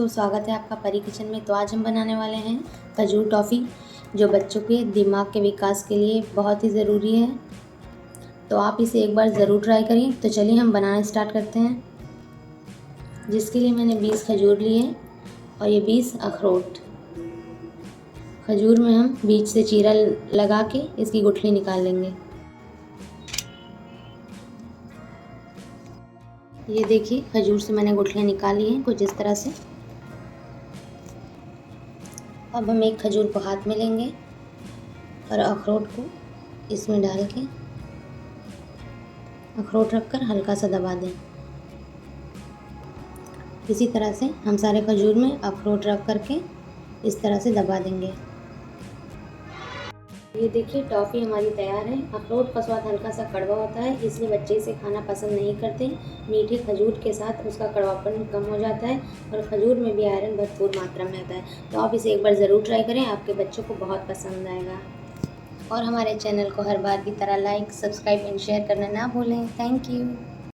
दोस्तों, स्वागत है आपका परी किचन में। तो आज हम बनाने वाले हैं खजूर टॉफ़ी, जो बच्चों के दिमाग के विकास के लिए बहुत ही ज़रूरी है। तो आप इसे एक बार ज़रूर ट्राई करिए। तो चलिए हम बनाना स्टार्ट करते हैं। जिसके लिए मैंने 20 खजूर लिए और ये 20 अखरोट। खजूर में हम बीच से चीरा लगा के इसकी गुठली निकाल लेंगे। ये देखिए, खजूर से मैंने गुठलियाँ निकाली हैं कुछ इस तरह से। अब हम एक खजूर को हाथ में लेंगे और अखरोट को इसमें डाल के अखरोट रखकर हल्का सा दबा दें। इसी तरह से हम सारे खजूर में अखरोट रख करके इस तरह से दबा देंगे। ये देखिए, टॉफ़ी हमारी तैयार है। अखरोट का स्वाद हल्का सा कड़वा होता है, इसलिए बच्चे इसे खाना पसंद नहीं करते। मीठे खजूर के साथ उसका कड़वापन कम हो जाता है और खजूर में भी आयरन भरपूर मात्रा में आता है। तो आप इसे एक बार ज़रूर ट्राई करें, आपके बच्चों को बहुत पसंद आएगा। और हमारे चैनल को हर बार की तरह लाइक, सब्सक्राइब एंड शेयर करना ना भूलें। Thank you.